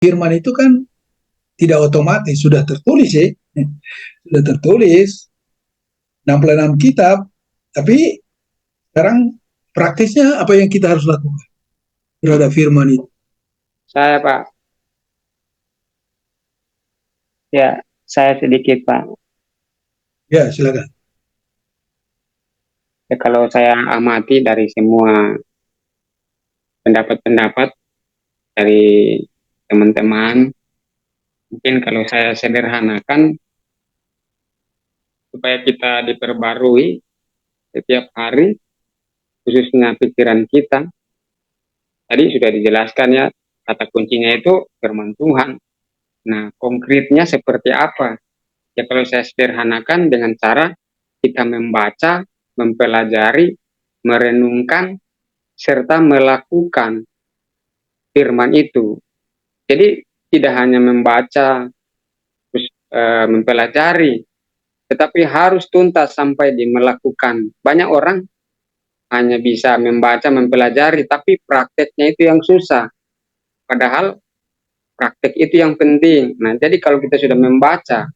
firman itu kan tidak otomatis, sudah tertulis ya. Sudah tertulis 66 kitab, tapi sekarang praktisnya apa yang kita harus lakukan terhadap firman itu? Saya Pak, ya saya sedikit Pak. Ya, silakan. Ya, kalau saya amati dari semua pendapat-pendapat dari teman-teman, mungkin kalau saya sederhanakan, supaya kita diperbarui setiap hari, khususnya pikiran kita, tadi sudah dijelaskan ya, kata kuncinya itu firman Tuhan. Nah, konkretnya seperti apa? Ya kalau saya sederhanakan dengan cara kita membaca, mempelajari, merenungkan, serta melakukan firman itu. Jadi tidak hanya membaca, terus mempelajari, tetapi harus tuntas sampai di melakukan. Banyak orang hanya bisa membaca, mempelajari, tapi prakteknya itu yang susah. Padahal praktek itu yang penting. Nah, jadi kalau kita sudah membaca,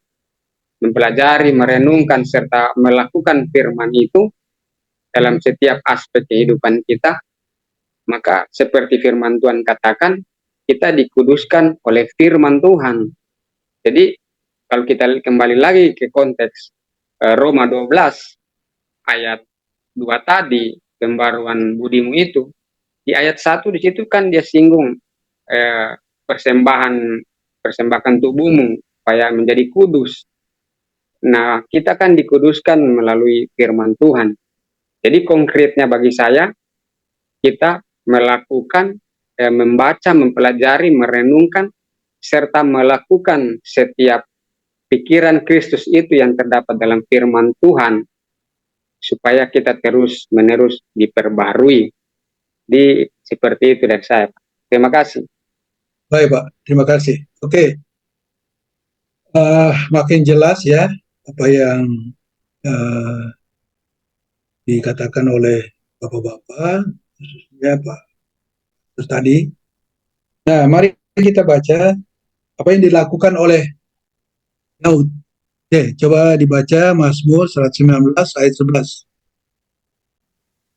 mempelajari, merenungkan, serta melakukan firman itu dalam setiap aspek kehidupan kita, maka seperti firman Tuhan katakan, kita dikuduskan oleh firman Tuhan. Jadi kalau kita kembali lagi ke konteks Roma 12 ayat 2 tadi, pembaruan budimu itu, di ayat 1 di situ kan dia singgung persembahkan tubuhmu supaya menjadi kudus. Nah, kita kan dikuduskan melalui firman Tuhan. Jadi konkretnya bagi saya, kita melakukan, membaca, mempelajari, merenungkan, serta melakukan setiap pikiran Kristus itu yang terdapat dalam firman Tuhan, supaya kita terus-menerus diperbarui. Di seperti itu dari saya. Terima kasih. Baik Pak, terima kasih. Oke, makin jelas ya apa yang uh, dikatakan oleh Bapak-Bapak, khususnya Pak Terus tadi. Nah, mari kita baca apa yang dilakukan oleh Daud. Oke, coba dibaca Mazmur 119 ayat 11.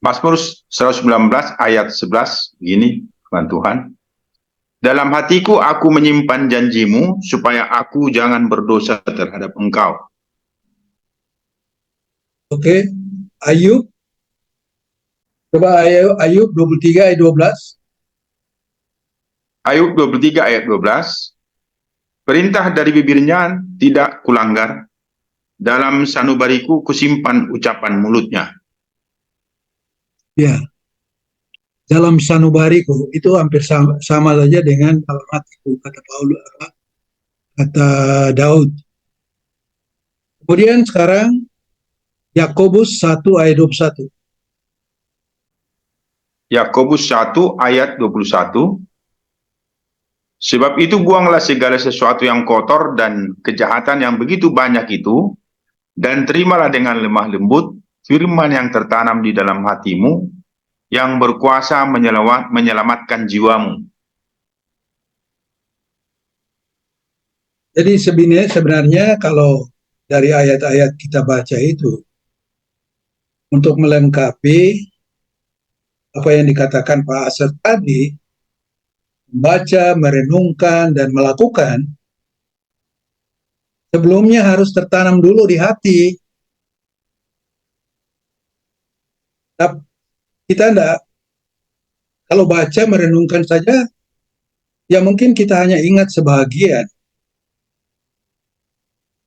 Mazmur 119 ayat 11 begini, firman Tuhan. Dalam hatiku aku menyimpan janjimu supaya aku jangan berdosa terhadap engkau. Oke, Ayub. Coba Ayub 23 ayat 12. Ayub 23 ayat 12. Perintah dari bibirnya tidak kulanggar, dalam sanubariku kusimpan ucapan mulutnya. Ya, dalam sanubariku itu hampir sama saja dengan dalam hatiku, kata Paulus, kata Daud. Kemudian sekarang Yakobus 1 ayat 21. Yakobus 1 ayat 21. Sebab itu buanglah segala sesuatu yang kotor dan kejahatan yang begitu banyak itu, dan terimalah dengan lemah lembut firman yang tertanam di dalam hatimu, yang berkuasa menyelamatkan jiwamu. Jadi sebenarnya kalau dari ayat-ayat kita baca itu, untuk melengkapi apa yang dikatakan Pak Asep tadi, membaca, merenungkan, dan melakukan, sebelumnya harus tertanam dulu di hati. Tapi kita enggak, kalau baca, merenungkan saja, ya mungkin kita hanya ingat sebahagian.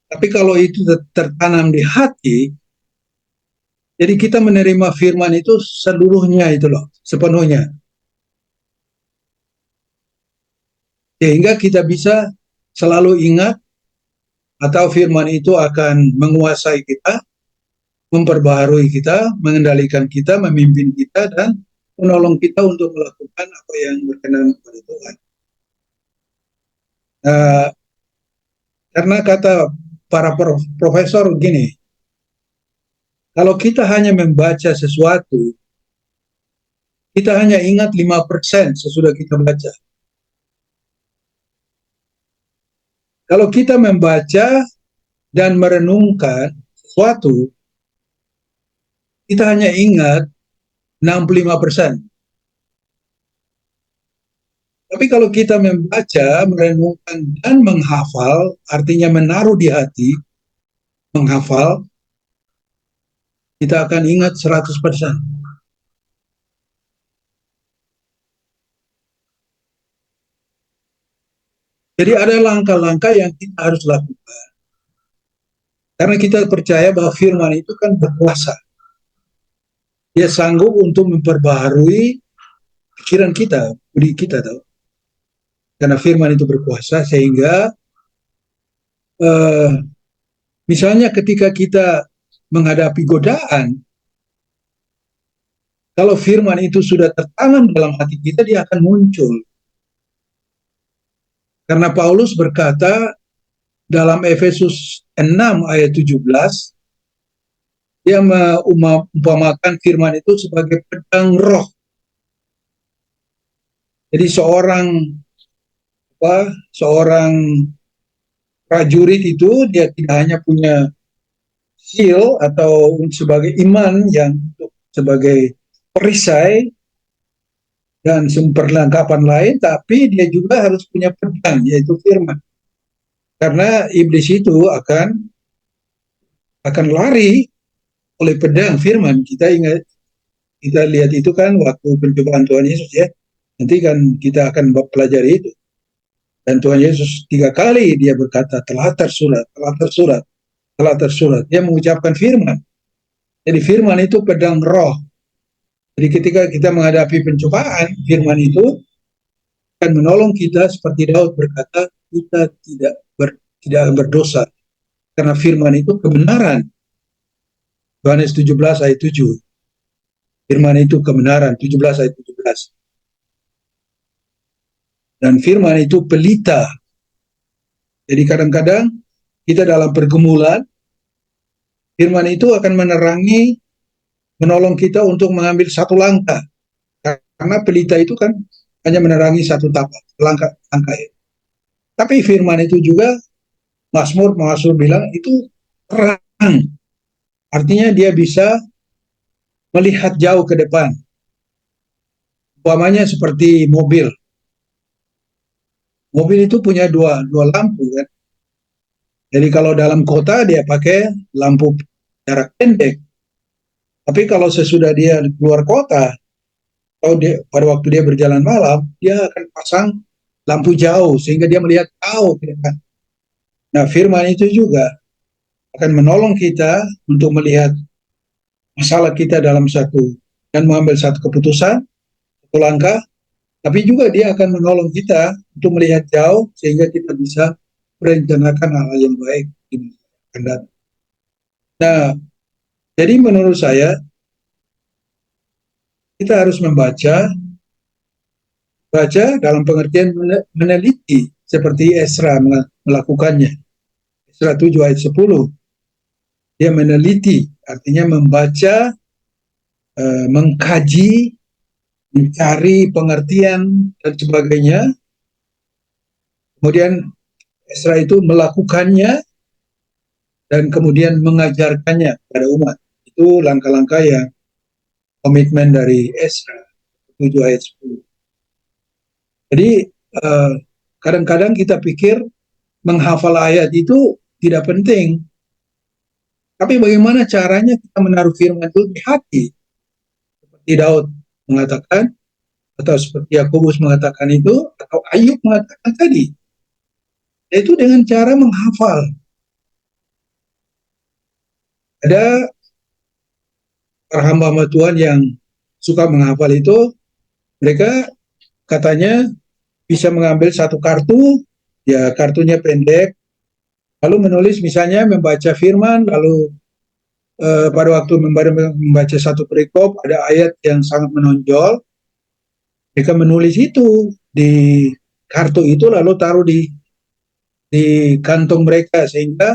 Tapi kalau itu tertanam di hati, jadi kita menerima firman itu seluruhnya itu loh, sepenuhnya. Sehingga kita bisa selalu ingat atau firman itu akan menguasai kita, memperbaharui kita, mengendalikan kita, memimpin kita, dan menolong kita untuk melakukan apa yang berkenan kepada Tuhan. Karena kata para profesor gini, kalau kita hanya membaca sesuatu, kita hanya ingat 5% sesudah kita baca. Kalau kita membaca dan merenungkan sesuatu, kita hanya ingat 65%. Tapi kalau kita membaca, merenungkan, dan menghafal, artinya menaruh di hati, menghafal, kita akan ingat 100%. Jadi ada langkah-langkah yang kita harus lakukan. Karena kita percaya bahwa firman itu kan berkuasa. Dia sanggup untuk memperbaharui pikiran kita, budi kita tahu. Karena firman itu berkuasa sehingga misalnya ketika kita menghadapi godaan, kalau firman itu sudah tertanam dalam hati kita, dia akan muncul. Karena Paulus berkata dalam Efesus 6 ayat 17, dia mengumpamakan firman itu sebagai pedang roh. Jadi seorang prajurit itu dia tidak hanya punya skill atau sebagai iman yang sebagai perisai dan perlengkapan lain, tapi dia juga harus punya pedang, yaitu firman. Karena iblis itu akan lari oleh pedang firman. Kita lihat itu kan waktu pencobaan Tuhan Yesus ya. Nanti kan kita akan pelajari itu. Dan Tuhan Yesus 3 kali dia berkata telah tersurat, telah tersurat, telah tersurat. Dia mengucapkan firman. Jadi firman itu pedang roh. Jadi ketika kita menghadapi pencobaan, firman itu akan menolong kita seperti Daud berkata, kita tidak berdosa. Karena firman itu kebenaran. Yohanes 17 ayat 7. Firman itu kebenaran, 17 ayat 17. Dan firman itu pelita. Jadi kadang-kadang kita dalam pergumulan, firman itu akan menolong kita untuk mengambil satu langkah. Karena pelita itu kan hanya menerangi satu langkah itu. Tapi firman itu juga, Mazmur bilang, itu terang. Artinya dia bisa melihat jauh ke depan. Umpamanya seperti mobil. Mobil itu punya dua lampu kan. Jadi kalau dalam kota dia pakai lampu jarak pendek. Tapi kalau sesudah dia keluar kota, atau pada waktu dia berjalan malam, dia akan pasang lampu jauh sehingga dia melihat jauh ke depan. Nah, firman itu juga akan menolong kita untuk melihat masalah kita dalam dan mengambil satu keputusan, satu langkah, tapi juga dia akan menolong kita untuk melihat jauh sehingga kita bisa merencanakan hal yang baik di masa akan datang. Nah, jadi menurut saya kita harus membaca dalam pengertian meneliti seperti Ezra melakukannya. Ezra 7 ayat 10. Dia meneliti, artinya membaca, mengkaji, mencari pengertian dan sebagainya. Kemudian Ezra itu melakukannya dan kemudian mengajarkannya pada umat. Itu langkah-langkah yang komitmen dari Ezra 7 ayat 10. Jadi kadang-kadang kita pikir menghafal ayat itu tidak penting. Tapi bagaimana caranya kita menaruh firman itu di hati? Seperti Daud mengatakan, atau seperti Yakobus mengatakan itu, atau Ayub mengatakan tadi, yaitu dengan cara menghafal. Ada para hamba Tuhan yang suka menghafal itu, mereka katanya bisa mengambil satu kartu, ya kartunya pendek, lalu menulis misalnya membaca firman, lalu pada waktu membaca satu perikop ada ayat yang sangat menonjol, mereka menulis itu di kartu itu lalu taruh di kantong mereka sehingga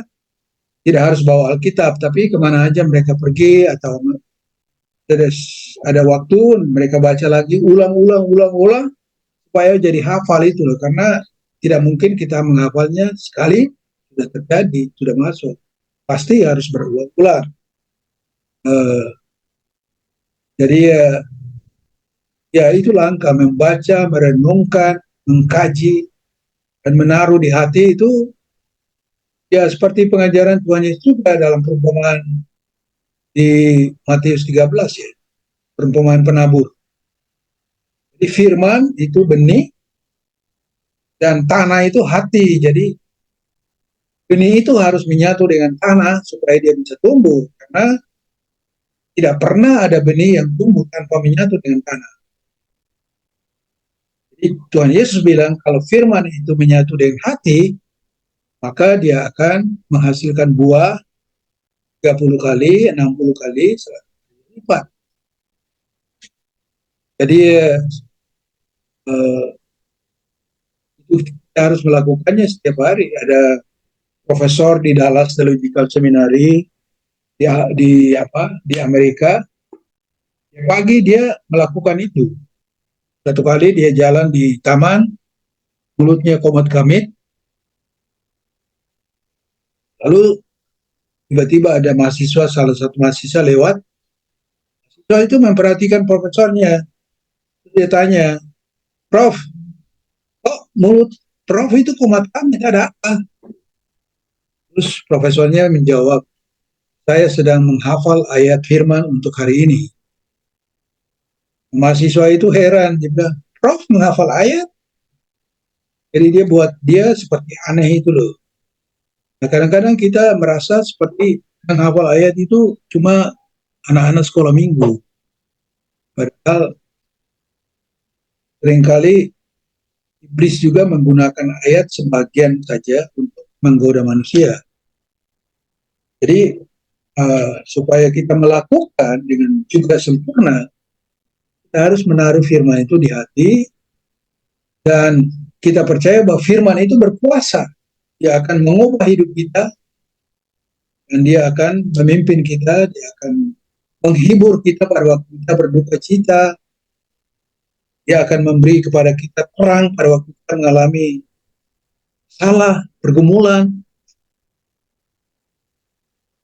tidak harus bawa Alkitab, tapi kemana aja mereka pergi atau ada waktu mereka baca lagi ulang supaya jadi hafal itu loh, karena tidak mungkin kita menghafalnya sekali sudah terjadi, sudah masuk. Pasti harus berulang-ulang. Jadi ya itu langkah membaca, merenungkan, mengkaji, dan menaruh di hati itu ya seperti pengajaran Tuhan Yesus juga dalam perumpamaan di Matius 13 ya, perumpamaan penabur. Jadi firman itu benih dan tanah itu hati. Jadi benih itu harus menyatu dengan tanah supaya dia bisa tumbuh. Karena tidak pernah ada benih yang tumbuh tanpa menyatu dengan tanah. Jadi Tuhan Yesus bilang kalau firman itu menyatu dengan hati, maka dia akan menghasilkan buah 30 kali, 60 kali, 100 kali lipat. Jadi itu kita harus melakukannya setiap hari. Ada profesor di Dallas Theological Seminary di Amerika. Pagi dia melakukan itu. Satu kali dia jalan di taman, mulutnya komat kamit, lalu tiba-tiba ada mahasiswa, salah satu mahasiswa lewat. Mahasiswa itu memperhatikan profesornya. Dia tanya, Prof, kok mulut Prof itu komat kamit, ada apa? Terus profesornya menjawab, saya sedang menghafal ayat firman untuk hari ini. Mahasiswa itu heran, dia bilang, Prof menghafal ayat? Jadi dia buat dia seperti aneh itu loh. Nah kadang-kadang kita merasa seperti menghafal ayat itu cuma anak-anak sekolah minggu. Padahal seringkali iblis juga menggunakan ayat sebagian saja untuk menggoda manusia. Jadi supaya kita melakukan dengan juga sempurna, kita harus menaruh firman itu di hati dan kita percaya bahwa firman itu berkuasa. Dia akan mengubah hidup kita dan dia akan memimpin kita, dia akan menghibur kita pada waktu kita berduka cita. Dia akan memberi kepada kita terang pada waktu kita mengalami salah, pergumulan.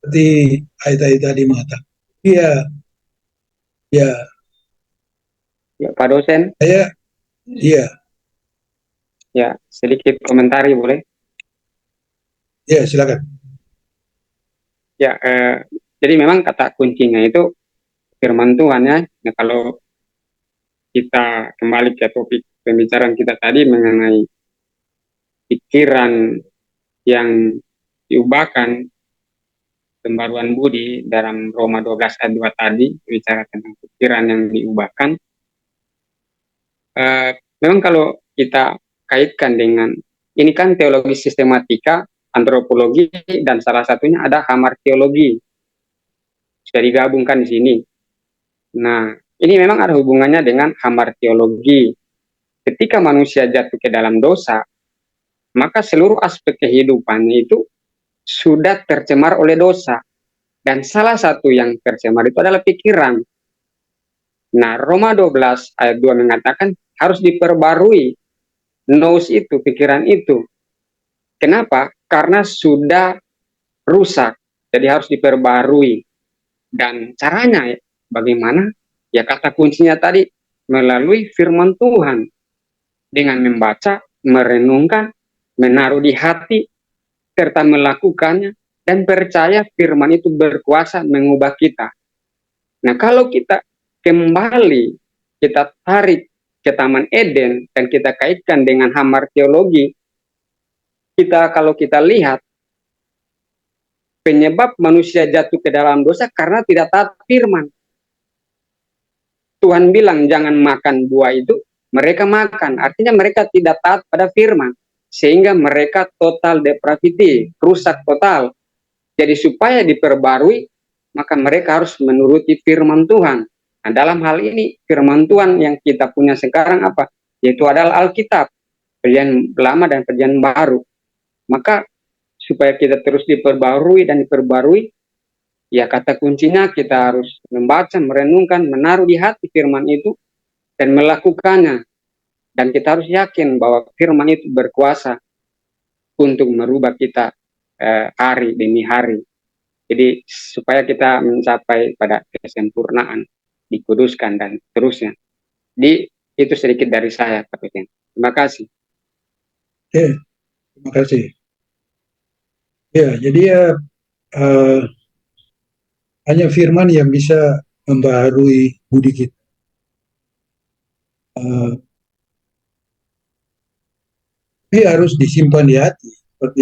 Seperti ayat-ayat tadi mengatakan. Iya, ya, Ya, Pak dosen, iya, ya sedikit komentari boleh? ya silakan. Ya, jadi memang kata kuncinya itu firman Tuhan ya. Nah, kalau kita kembali ke topik pembicaraan kita tadi mengenai pikiran yang diubahkan, pembaruan budi dalam Roma 12 ayat 2 tadi, bicara tentang pikiran yang diubahkan. Memang kalau kita kaitkan dengan, ini kan teologi sistematika, antropologi, dan salah satunya ada hamartiologi. Sudah digabungkan di sini. Nah, ini memang ada hubungannya dengan hamartiologi. Ketika manusia jatuh ke dalam dosa, maka seluruh aspek kehidupannya itu sudah tercemar oleh dosa. Dan salah satu yang tercemar itu adalah pikiran. Nah, Roma 12 ayat 2 mengatakan harus diperbarui nous itu, pikiran itu. Kenapa? Karena sudah rusak. Jadi harus diperbarui. Dan caranya bagaimana? Ya kata kuncinya tadi melalui firman Tuhan. Dengan membaca, merenungkan, menaruh di hati, serta melakukannya, dan percaya firman itu berkuasa mengubah kita. Nah kalau kita kembali, kita tarik ke Taman Eden, dan kita kaitkan dengan hamartiologi, kalau kita lihat, penyebab manusia jatuh ke dalam dosa karena tidak taat firman. Tuhan bilang jangan makan buah itu, mereka makan. Artinya mereka tidak taat pada firman. Sehingga mereka total depravity, rusak total. Jadi supaya diperbarui, maka mereka harus menuruti firman Tuhan. Nah dalam hal ini, firman Tuhan yang kita punya sekarang apa? Yaitu adalah Alkitab. Perjanjian Lama dan Perjanjian Baru. Maka supaya kita terus diperbarui dan diperbarui, ya kata kuncinya kita harus membaca, merenungkan, menaruh di hati firman itu, dan melakukannya. Dan kita harus yakin bahwa firman itu berkuasa untuk merubah kita hari demi hari. Jadi supaya kita mencapai pada kesempurnaan, dikuduskan dan seterusnya. Jadi itu sedikit dari saya, Kapten. Terima kasih. Oke, terima kasih. Ya, jadi ya hanya firman yang bisa membaharui budi kita. Tapi harus disimpan di hati, seperti